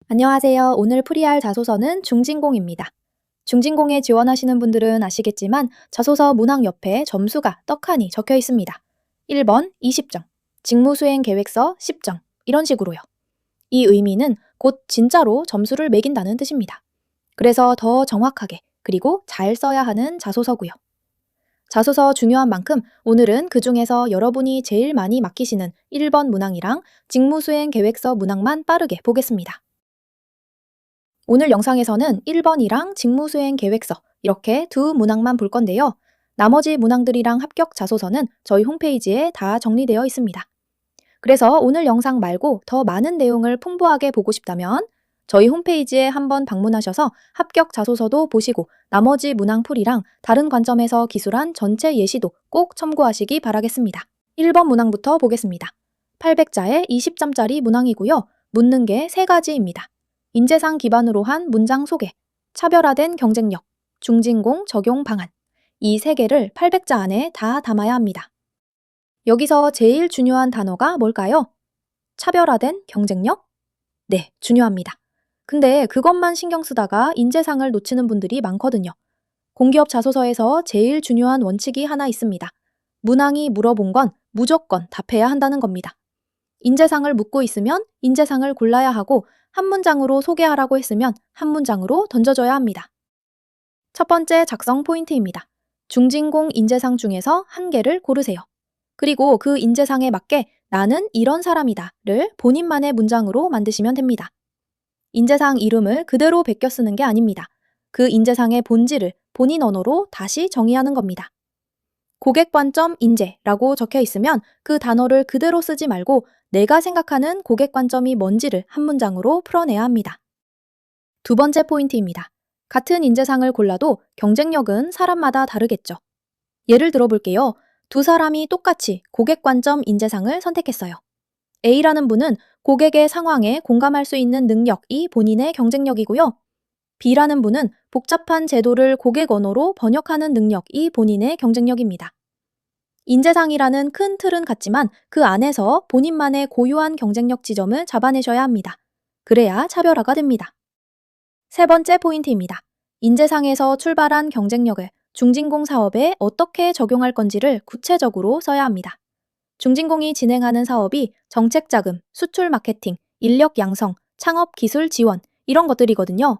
안녕하세요. 오늘 풀이할 자소서는 중진공입니다. 중진공에 지원하시는 분들은 아시겠지만 자소서 문항 옆에 점수가 떡하니 적혀 있습니다. 1번 20점, 직무수행 계획서 10점, 이런 식으로요. 이 의미는 곧 진짜로 점수를 매긴다는 뜻입니다. 그래서 더 정확하게 그리고 잘 써야 하는 자소서고요. 자소서 중요한 만큼 오늘은 그 중에서 여러분이 제일 많이 맡기시는 1번 문항이랑 직무수행 계획서 문항만 빠르게 보겠습니다. 오늘 영상에서는 1번이랑 직무수행 계획서 이렇게 두 문항만 볼 건데요. 나머지 문항들이랑 합격 자소서는 저희 홈페이지에 다 정리되어 있습니다. 그래서 오늘 영상 말고 더 많은 내용을 풍부하게 보고 싶다면 저희 홈페이지에 한번 방문하셔서 합격 자소서도 보시고 나머지 문항 풀이랑 다른 관점에서 기술한 전체 예시도 꼭 참고하시기 바라겠습니다. 1번 문항부터 보겠습니다. 800자에 20점짜리 문항이고요. 묻는 게 3가지입니다. 인재상 기반으로 한 문장 소개, 차별화된 경쟁력, 중진공 적용 방안. 이 3개를 800자 안에 다 담아야 합니다. 여기서 제일 중요한 단어가 뭘까요? 차별화된 경쟁력? 네, 중요합니다. 근데 그것만 신경 쓰다가 인재상을 놓치는 분들이 많거든요. 공기업 자소서에서 제일 중요한 원칙이 하나 있습니다. 문항이 물어본 건 무조건 답해야 한다는 겁니다. 인재상을 묻고 있으면 인재상을 골라야 하고 한 문장으로 소개하라고 했으면 한 문장으로 던져줘야 합니다. 첫 번째 작성 포인트입니다. 중진공 인재상 중에서 한 개를 고르세요. 그리고 그 인재상에 맞게 나는 이런 사람이다를 본인만의 문장으로 만드시면 됩니다. 인재상 이름을 그대로 베껴 쓰는 게 아닙니다. 그 인재상의 본질을 본인 언어로 다시 정의하는 겁니다. 고객관점 인재라고 적혀 있으면 그 단어를 그대로 쓰지 말고 내가 생각하는 고객관점이 뭔지를 한 문장으로 풀어내야 합니다. 두 번째 포인트입니다. 같은 인재상을 골라도 경쟁력은 사람마다 다르겠죠. 예를 들어 볼게요. 두 사람이 똑같이 고객관점 인재상을 선택했어요. A라는 분은 고객의 상황에 공감할 수 있는 능력이 본인의 경쟁력이고요. B라는 분은 복잡한 제도를 고객 언어로 번역하는 능력이 본인의 경쟁력입니다. 인재상이라는 큰 틀은 같지만 그 안에서 본인만의 고유한 경쟁력 지점을 잡아내셔야 합니다. 그래야 차별화가 됩니다. 세 번째 포인트입니다. 인재상에서 출발한 경쟁력을 중진공 사업에 어떻게 적용할 건지를 구체적으로 써야 합니다. 중진공이 진행하는 사업이 정책 자금, 수출 마케팅, 인력 양성, 창업 기술 지원 이런 것들이거든요.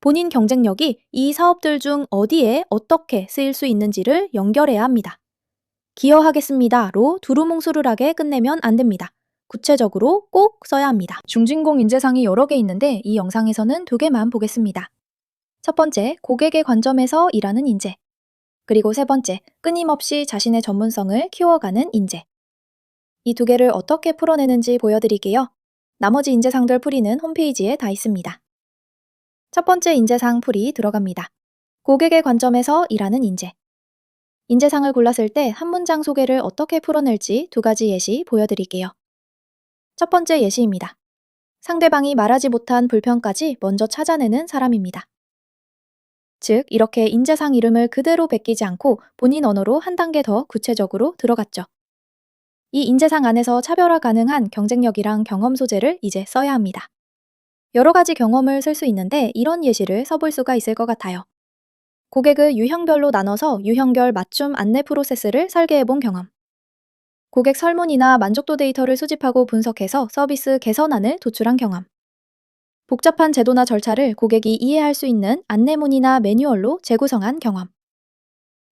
본인 경쟁력이 이 사업들 중 어디에 어떻게 쓰일 수 있는지를 연결해야 합니다. 기여하겠습니다로 두루뭉술하게 끝내면 안 됩니다. 구체적으로 꼭 써야 합니다. 중진공 인재상이 여러 개 있는데 이 영상에서는 2개만 보겠습니다. 첫 번째, 고객의 관점에서 일하는 인재. 그리고 세 번째, 끊임없이 자신의 전문성을 키워가는 인재. 이 2개를 어떻게 풀어내는지 보여드릴게요. 나머지 인재상들 풀이는 홈페이지에 다 있습니다. 첫 번째 인재상 풀이 들어갑니다. 고객의 관점에서 일하는 인재. 인재상을 골랐을 때 한 문장 소개를 어떻게 풀어낼지 2가지 예시 보여드릴게요. 첫 번째 예시입니다. 상대방이 말하지 못한 불평까지 먼저 찾아내는 사람입니다. 즉, 이렇게 인재상 이름을 그대로 베끼지 않고 본인 언어로 한 단계 더 구체적으로 들어갔죠. 이 인재상 안에서 차별화 가능한 경쟁력이랑 경험 소재를 이제 써야 합니다. 여러 가지 경험을 쓸 수 있는데 이런 예시를 써볼 수가 있을 것 같아요. 고객을 유형별로 나눠서 유형별 맞춤 안내 프로세스를 설계해본 경험. 고객 설문이나 만족도 데이터를 수집하고 분석해서 서비스 개선안을 도출한 경험. 복잡한 제도나 절차를 고객이 이해할 수 있는 안내문이나 매뉴얼로 재구성한 경험.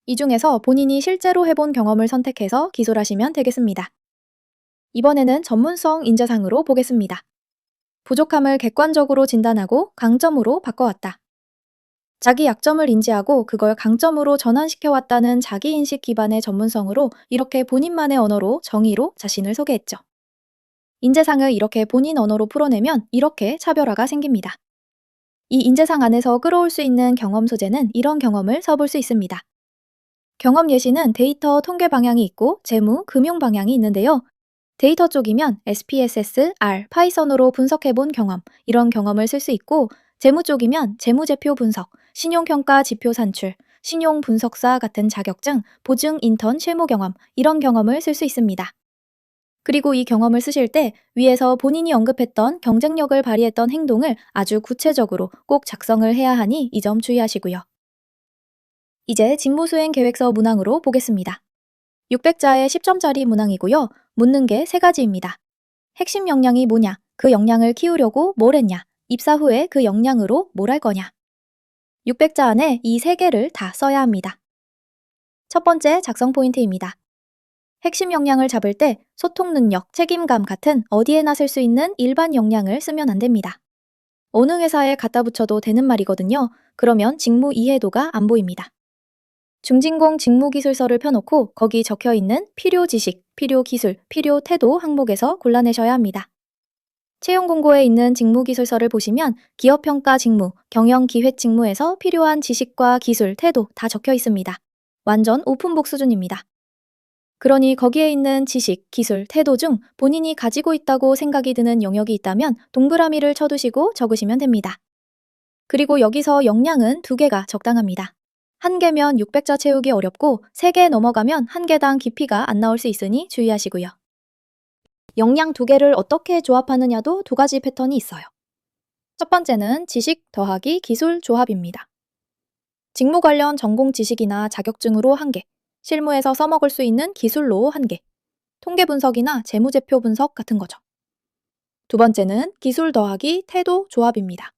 이 중에서 본인이 실제로 해본 경험을 선택해서 기술하시면 되겠습니다. 이번에는 전문성 인재상으로 보겠습니다. 부족함을 객관적으로 진단하고 강점으로 바꿔왔다. 자기 약점을 인지하고 그걸 강점으로 전환시켜왔다는 자기인식 기반의 전문성으로 이렇게 본인만의 언어로 정의로 자신을 소개했죠. 인재상을 이렇게 본인 언어로 풀어내면 이렇게 차별화가 생깁니다. 이 인재상 안에서 끌어올 수 있는 경험 소재는 이런 경험을 써볼 수 있습니다. 경험 예시는 데이터 통계 방향이 있고 재무, 금융 방향이 있는데요. 데이터 쪽이면 SPSS, R, 파이썬으로 분석해본 경험, 이런 경험을 쓸 수 있고 재무 쪽이면 재무제표 분석, 신용평가 지표 산출, 신용분석사 같은 자격증, 보증 인턴 실무 경험, 이런 경험을 쓸 수 있습니다. 그리고 이 경험을 쓰실 때 위에서 본인이 언급했던 경쟁력을 발휘했던 행동을 아주 구체적으로 꼭 작성을 해야 하니 이 점 주의하시고요. 이제 직무수행 계획서 문항으로 보겠습니다. 600자의 10점짜리 문항이고요. 묻는 게 3가지입니다. 핵심 역량이 뭐냐? 그 역량을 키우려고 뭘 했냐? 입사 후에 그 역량으로 뭘 할 거냐? 600자 안에 이 3개를 다 써야 합니다. 첫 번째 작성 포인트입니다. 핵심 역량을 잡을 때 소통 능력, 책임감 같은 어디에나 쓸 수 있는 일반 역량을 쓰면 안 됩니다. 어느 회사에 갖다 붙여도 되는 말이거든요. 그러면 직무 이해도가 안 보입니다. 중진공 직무기술서를 펴놓고 거기 적혀 있는 필요 지식, 필요 기술, 필요 태도 항목에서 골라내셔야 합니다. 채용 공고에 있는 직무기술서를 보시면 기업평가 직무, 경영기획 직무에서 필요한 지식과 기술, 태도 다 적혀 있습니다. 완전 오픈북 수준입니다. 그러니 거기에 있는 지식, 기술, 태도 중 본인이 가지고 있다고 생각이 드는 영역이 있다면 동그라미를 쳐두시고 적으시면 됩니다. 그리고 여기서 역량은 2개가 적당합니다. 1개면 600자 채우기 어렵고 3개 넘어가면 1개당 깊이가 안 나올 수 있으니 주의하시고요. 역량 2개를 어떻게 조합하느냐도 2가지 패턴이 있어요. 첫 번째는 지식 더하기 기술 조합입니다. 직무 관련 전공 지식이나 자격증으로 1개, 실무에서 써먹을 수 있는 기술로 1개, 통계 분석이나 재무제표 분석 같은 거죠. 두 번째는 기술 더하기 태도 조합입니다.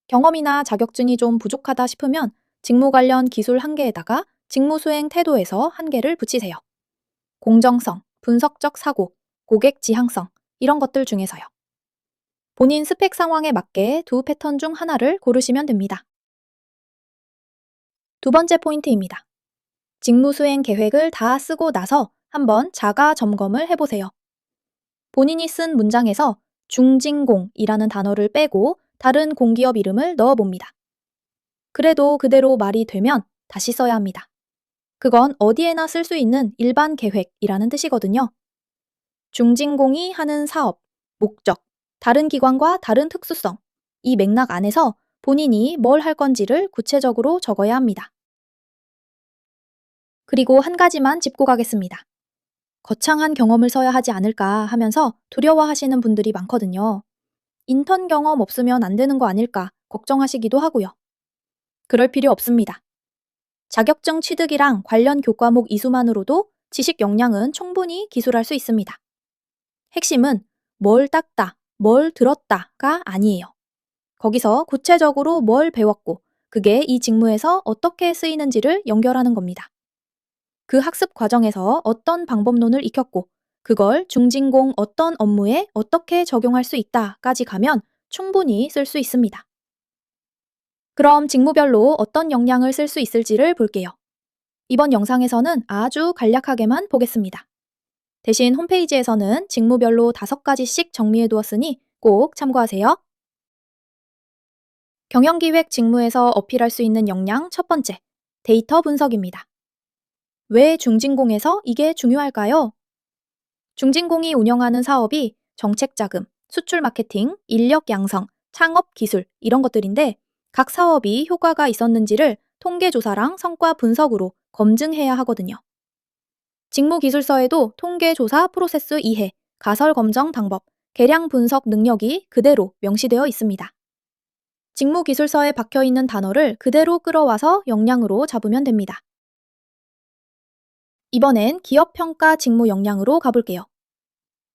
경험이나 자격증이 좀 부족하다 싶으면 직무 관련 기술 1개에다가 직무 수행 태도에서 1개를 붙이세요. 공정성, 분석적 사고, 고객 지향성 이런 것들 중에서요. 본인 스펙 상황에 맞게 2 패턴 중 하나를 고르시면 됩니다. 두 번째 포인트입니다. 직무 수행 계획을 다 쓰고 나서 한번 자가 점검을 해보세요. 본인이 쓴 문장에서 중진공이라는 단어를 빼고 다른 공기업 이름을 넣어봅니다. 그래도 그대로 말이 되면 다시 써야 합니다. 그건 어디에나 쓸 수 있는 일반 계획이라는 뜻이거든요. 중진공이 하는 사업, 목적, 다른 기관과 다른 특수성, 이 맥락 안에서 본인이 뭘 할 건지를 구체적으로 적어야 합니다. 그리고 한 가지만 짚고 가겠습니다. 거창한 경험을 써야 하지 않을까 하면서 두려워하시는 분들이 많거든요. 인턴 경험 없으면 안 되는 거 아닐까 걱정하시기도 하고요. 그럴 필요 없습니다. 자격증 취득이랑 관련 교과목 이수만으로도 지식 역량은 충분히 기술할 수 있습니다. 핵심은 뭘 땄다, 뭘 들었다가 아니에요. 거기서 구체적으로 뭘 배웠고 그게 이 직무에서 어떻게 쓰이는지를 연결하는 겁니다. 그 학습 과정에서 어떤 방법론을 익혔고 그걸 중진공 어떤 업무에 어떻게 적용할 수 있다까지 가면 충분히 쓸 수 있습니다. 그럼 직무별로 어떤 역량을 쓸 수 있을지를 볼게요. 이번 영상에서는 아주 간략하게만 보겠습니다. 대신 홈페이지에서는 직무별로 5가지씩 정리해 두었으니 꼭 참고하세요. 경영기획 직무에서 어필할 수 있는 역량 첫 번째, 데이터 분석입니다. 왜 중진공에서 이게 중요할까요? 중진공이 운영하는 사업이 정책 자금, 수출 마케팅, 인력 양성, 창업 기술 이런 것들인데 각 사업이 효과가 있었는지를 통계조사랑 성과 분석으로 검증해야 하거든요. 직무기술서에도 통계조사 프로세스 이해, 가설 검정 방법, 계량 분석 능력이 그대로 명시되어 있습니다. 직무기술서에 박혀있는 단어를 그대로 끌어와서 역량으로 잡으면 됩니다. 이번엔 기업평가 직무 역량으로 가볼게요.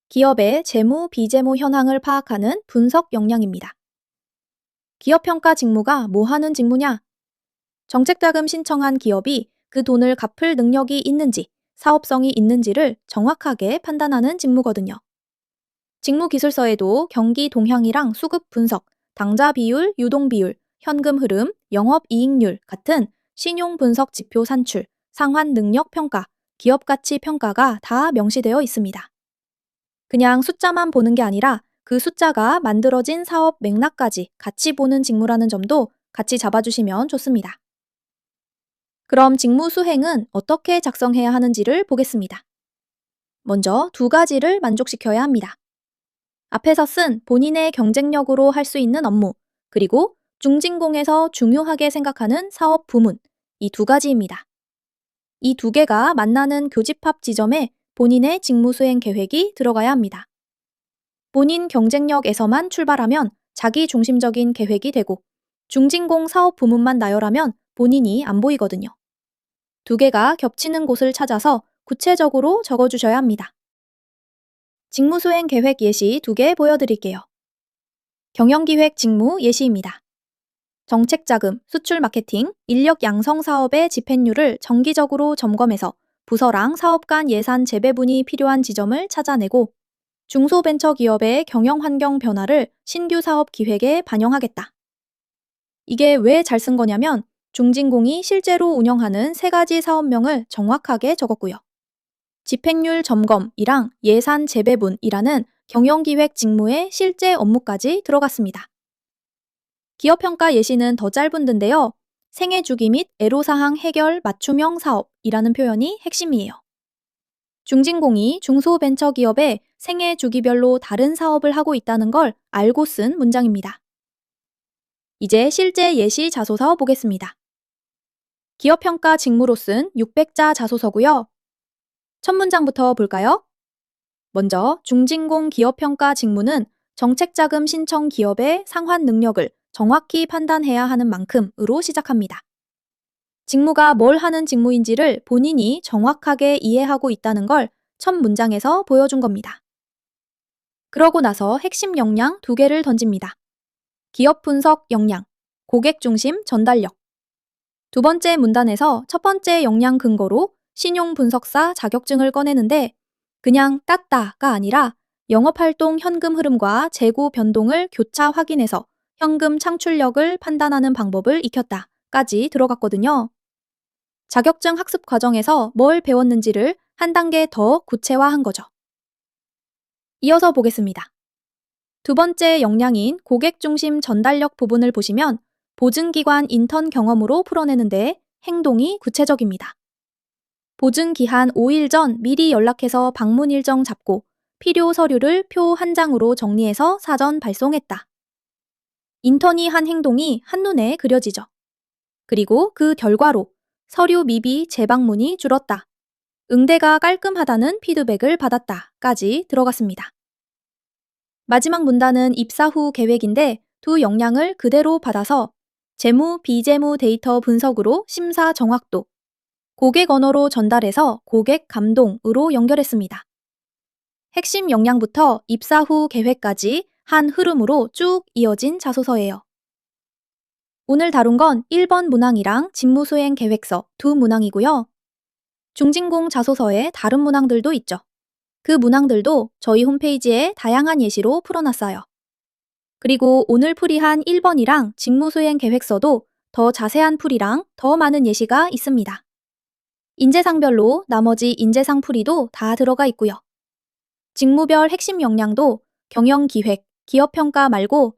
기업의 재무, 비재무 현황을 파악하는 분석 역량입니다. 기업평가 직무가 뭐 하는 직무냐? 정책자금 신청한 기업이 그 돈을 갚을 능력이 있는지, 사업성이 있는지를 정확하게 판단하는 직무거든요. 직무기술서에도 경기 동향이랑 수급 분석, 당좌 비율, 유동 비율, 현금 흐름, 영업이익률 같은 신용 분석 지표 산출, 상환 능력 평가, 기업 가치 평가가 다 명시되어 있습니다. 그냥 숫자만 보는 게 아니라 그 숫자가 만들어진 사업 맥락까지 같이 보는 직무라는 점도 같이 잡아주시면 좋습니다. 그럼 직무 수행은 어떻게 작성해야 하는지를 보겠습니다. 먼저 2가지를 만족시켜야 합니다. 앞에서 쓴 본인의 경쟁력으로 할 수 있는 업무, 그리고 중진공에서 중요하게 생각하는 사업 부문, 이 2가지입니다. 이 2개가 만나는 교집합 지점에 본인의 직무수행 계획이 들어가야 합니다. 본인 경쟁력에서만 출발하면 자기 중심적인 계획이 되고 중진공 사업 부문만 나열하면 본인이 안 보이거든요. 두 개가 겹치는 곳을 찾아서 구체적으로 적어주셔야 합니다. 직무수행 계획 예시 2개 보여드릴게요. 경영기획 직무 예시입니다. 정책자금, 수출 마케팅, 인력 양성 사업의 집행률을 정기적으로 점검해서 부서랑 사업 간 예산 재배분이 필요한 지점을 찾아내고 중소벤처기업의 경영 환경 변화를 신규 사업 기획에 반영하겠다. 이게 왜 잘 쓴 거냐면 중진공이 실제로 운영하는 3가지 사업명을 정확하게 적었고요. 집행률 점검이랑 예산 재배분이라는 경영기획 직무의 실제 업무까지 들어갔습니다. 기업평가 예시는 더 짧은 듯인데요. 생애주기 및 애로사항 해결 맞춤형 사업이라는 표현이 핵심이에요. 중진공이 중소벤처기업의 생애주기별로 다른 사업을 하고 있다는 걸 알고 쓴 문장입니다. 이제 실제 예시 자소서 보겠습니다. 기업평가 직무로 쓴 600자 자소서고요. 첫 문장부터 볼까요? 먼저 중진공 기업평가 직무는 정책자금 신청 기업의 상환 능력을 정확히 판단해야 하는 만큼으로 시작합니다. 직무가 뭘 하는 직무인지를 본인이 정확하게 이해하고 있다는 걸 첫 문장에서 보여준 겁니다. 그러고 나서 핵심 역량 2개를 던집니다. 기업 분석 역량, 고객 중심 전달력. 두 번째 문단에서 첫 번째 역량 근거로 신용 분석사 자격증을 꺼내는데 그냥 땄다가 아니라 영업활동 현금 흐름과 재고 변동을 교차 확인해서 현금 창출력을 판단하는 방법을 익혔다까지 들어갔거든요. 자격증 학습 과정에서 뭘 배웠는지를 한 단계 더 구체화한 거죠. 이어서 보겠습니다. 두 번째 역량인 고객 중심 전달력 부분을 보시면 보증기관 인턴 경험으로 풀어내는데 행동이 구체적입니다. 보증 기한 5일 전 미리 연락해서 방문 일정 잡고 필요 서류를 표 한 장으로 정리해서 사전 발송했다. 인턴이 한 행동이 한눈에 그려지죠. 그리고 그 결과로 서류 미비 재방문이 줄었다. 응대가 깔끔하다는 피드백을 받았다까지 들어갔습니다. 마지막 문단은 입사 후 계획인데 두 역량을 그대로 받아서 재무, 비재무 데이터 분석으로 심사 정확도, 고객 언어로 전달해서 고객 감동으로 연결했습니다. 핵심 역량부터 입사 후 계획까지 한 흐름으로 쭉 이어진 자소서예요. 오늘 다룬 건 1번 문항이랑 직무수행 계획서 2문항이고요. 중진공 자소서에 다른 문항들도 있죠. 그 문항들도 저희 홈페이지에 다양한 예시로 풀어놨어요. 그리고 오늘 풀이한 1번이랑 직무수행 계획서도 더 자세한 풀이랑 더 많은 예시가 있습니다. 인재상별로 나머지 인재상 풀이도 다 들어가 있고요. 직무별 핵심 역량도 경영기획, 기업평가 말고